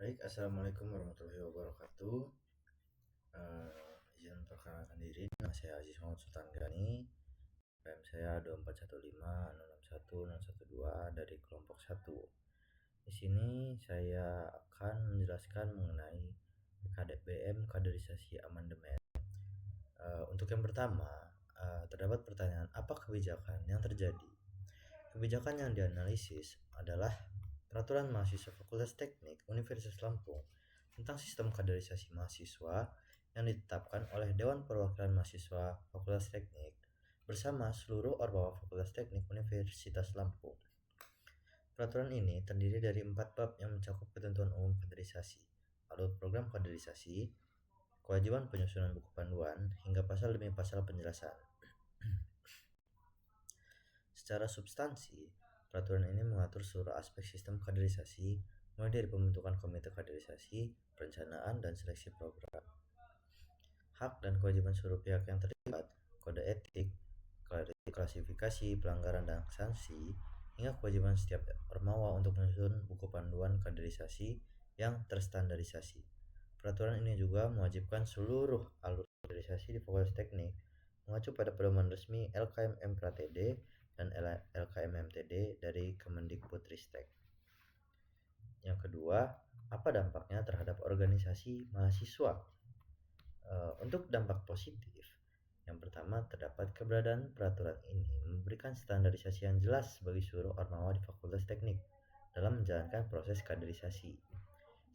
Baik, assalamualaikum warahmatullahi wabarakatuh. Izin perkenalkan diri, nama saya Aziz Muhammad Sultan Gani. PM saya 2415061012 dari kelompok 1. Di sini saya akan menjelaskan mengenai PKDBM kaderisasi amandemen. Untuk yang pertama, terdapat pertanyaan apa kebijakan yang terjadi? Kebijakan yang dianalisis adalah Peraturan Mahasiswa Fakultas Teknik Universitas Lampung tentang sistem kaderisasi mahasiswa yang ditetapkan oleh Dewan Perwakilan Mahasiswa Fakultas Teknik bersama seluruh Ormawa Fakultas Teknik Universitas Lampung. Peraturan ini terdiri dari 4 bab yang mencakup ketentuan umum kaderisasi, alur program kaderisasi, kewajiban penyusunan buku panduan, hingga pasal demi pasal penjelasan. Secara substansi, peraturan ini mengatur seluruh aspek sistem kaderisasi, mulai dari pembentukan komite kaderisasi, perencanaan, dan seleksi program. Hak dan kewajiban seluruh pihak yang terlibat, kode etik, klasifikasi, pelanggaran, dan sanksi, hingga kewajiban setiap ormawa untuk menyusun buku panduan kaderisasi yang terstandarisasi. Peraturan ini juga mewajibkan seluruh alur kaderisasi di Fakultas Teknik mengacu pada pedoman resmi LKMM Pratd dan LKMMTD dari Kemendikbudristek. Yang kedua, apa dampaknya terhadap organisasi mahasiswa? Untuk dampak positif, yang pertama terdapat keberadaan peraturan ini memberikan standarisasi yang jelas bagi seluruh ormawa di Fakultas Teknik dalam menjalankan proses kaderisasi,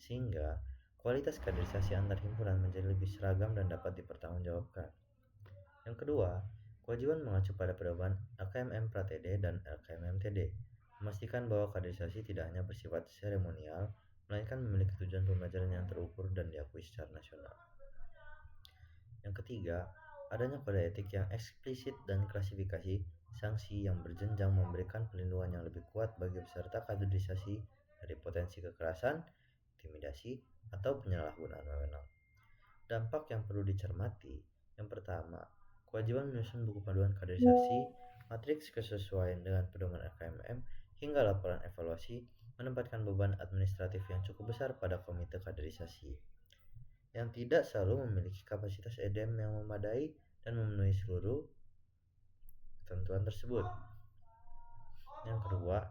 sehingga kualitas kaderisasi antar himpunan menjadi lebih seragam dan dapat dipertanggungjawabkan. Yang kedua, kewajiban mengacu pada pedoman LKMM Pratd dan LKMMTD memastikan bahwa kaderisasi tidak hanya bersifat seremonial, melainkan memiliki tujuan pembelajaran yang terukur dan diakui secara nasional. Yang ketiga, adanya kode etik yang eksplisit dan klasifikasi sanksi yang berjenjang memberikan perlindungan yang lebih kuat bagi peserta kaderisasi dari potensi kekerasan, intimidasi, atau penyalahgunaan wewenang. Dampak yang perlu dicermati, yang pertama, kewajiban menyusun buku panduan kaderisasi, matriks kesesuaian dengan pedoman LKMM, hingga laporan evaluasi menempatkan beban administratif yang cukup besar pada komite kaderisasi yang tidak selalu memiliki kapasitas EDM yang memadai dan memenuhi seluruh ketentuan tersebut. Yang kedua,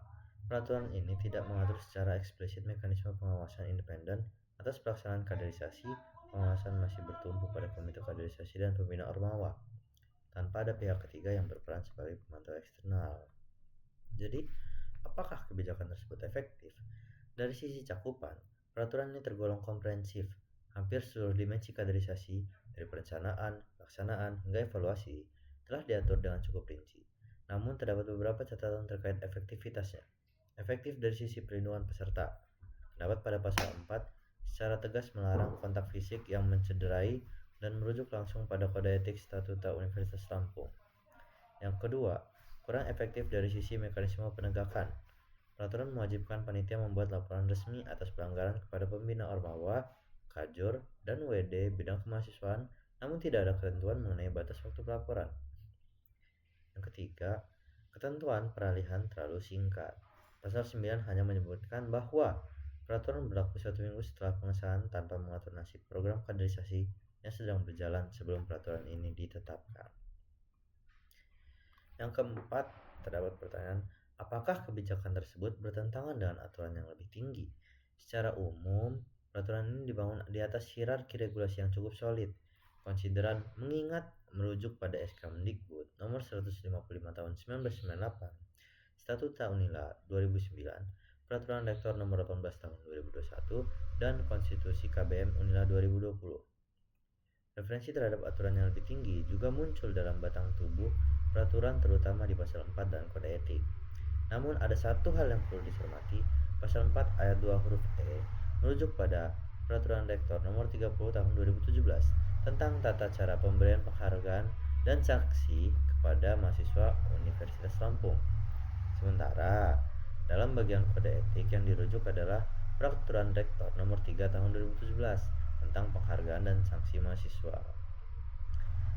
peraturan ini tidak mengatur secara eksplisit mekanisme pengawasan independen atas pelaksanaan kaderisasi. Pengawasan masih bertumpu pada komite kaderisasi dan pembina ormawa, tanpa ada pihak ketiga yang berperan sebagai pemantau eksternal. Jadi, apakah kebijakan tersebut efektif? Dari sisi cakupan, peraturan ini tergolong komprehensif. Hampir seluruh dimensi kaderisasi, dari perencanaan, pelaksanaan, hingga evaluasi, telah diatur dengan cukup rinci. Namun terdapat beberapa catatan terkait efektivitasnya. Efektif dari sisi perlindungan peserta. Terdapat pada pasal 4, secara tegas melarang kontak fisik yang mencederai dan merujuk langsung pada kode etik statuta Universitas Lampung. Yang kedua, kurang efektif dari sisi mekanisme penegakan. Peraturan mewajibkan panitia membuat laporan resmi atas pelanggaran kepada pembina ormawa, kajur, dan WD bidang kemahasiswaan, namun tidak ada ketentuan mengenai batas waktu pelaporan. Yang ketiga, ketentuan peralihan terlalu singkat. Pasal 9 hanya menyebutkan bahwa peraturan berlaku 1 minggu setelah pengesahan tanpa mengatur nasib program kaderisasi yang sedang berjalan sebelum peraturan ini ditetapkan. Yang keempat, terdapat pertanyaan, apakah kebijakan tersebut bertentangan dengan aturan yang lebih tinggi? Secara umum, peraturan ini dibangun di atas hierarki regulasi yang cukup solid. Konsideran mengingat merujuk pada SK Mendikbud nomor 155 tahun 1998, Statuta Unila 2009, Peraturan Rektor nomor 18 tahun 2021, dan Konstitusi KBM Unila 2020. Referensi terhadap aturan yang lebih tinggi juga muncul dalam batang tubuh peraturan, terutama di pasal 4 dan kode etik. Namun ada satu hal yang perlu dicermati. Pasal 4 ayat 2 huruf E merujuk pada Peraturan Rektor nomor 30 tahun 2017 tentang tata cara pemberian penghargaan dan sanksi kepada mahasiswa Universitas Lampung. Sementara dalam bagian kode etik yang dirujuk adalah Peraturan Rektor nomor 3 tahun 2017 tentang penghargaan dan sanksi mahasiswa.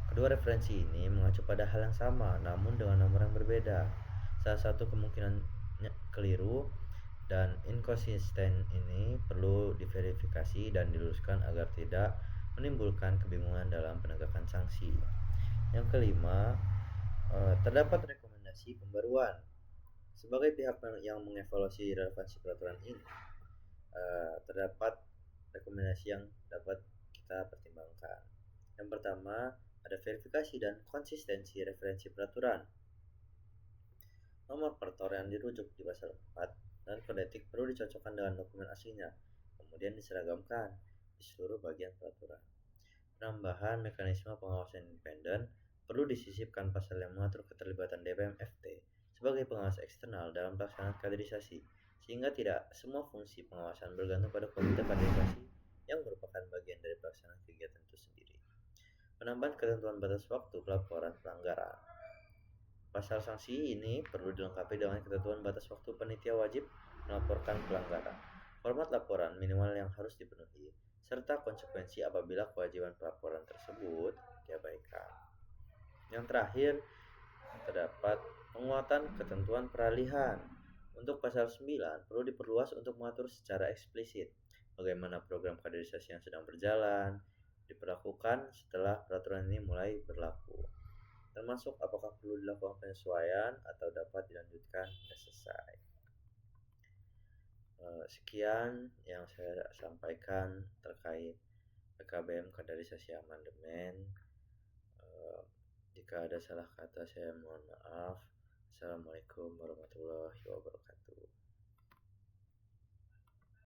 Kedua referensi ini mengacu pada hal yang sama namun dengan nomor yang berbeda. Salah satu kemungkinan keliru dan inkonsisten ini perlu diverifikasi dan diluruskan agar tidak menimbulkan kebingungan dalam penegakan sanksi. Yang kelima, terdapat rekomendasi pembaruan. Sebagai pihak yang mengevaluasi relevansi peraturan ini, terdapat rekomendasi yang dapat kita pertimbangkan. Yang pertama, ada verifikasi dan konsistensi referensi peraturan. Nomor pertor yang dirujuk di pasal 4 dan kode etik perlu dicocokkan dengan dokumen aslinya, kemudian diseragamkan di seluruh bagian peraturan. Penambahan mekanisme pengawasan independen perlu disisipkan pasal yang mengatur keterlibatan DPM-FT sebagai pengawas eksternal dalam pelaksanaan kaderisasi, sehingga tidak semua fungsi pengawasan bergantung pada komite kaderisasi yang merupakan bagian dari pelaksanaan kegiatan itu sendiri. Penambahan ketentuan batas waktu pelaporan pelanggaran. Pasal sanksi ini perlu dilengkapi dengan ketentuan batas waktu panitia wajib melaporkan pelanggaran, format laporan minimal yang harus dipenuhi, serta konsekuensi apabila kewajiban pelaporan tersebut diabaikan. Yang terakhir, terdapat penguatan ketentuan peralihan. Untuk pasal 9 perlu diperluas untuk mengatur secara eksplisit bagaimana program kaderisasi yang sedang berjalan diperlakukan setelah peraturan ini mulai berlaku, termasuk apakah perlu dilakukan penyesuaian atau dapat dilanjutkan hingga selesai. Sekian yang saya sampaikan terkait PKBM Kaderisasi Amandemen. Jika ada salah kata saya mohon maaf. Assalamualaikum warahmatullahi wabarakatuh.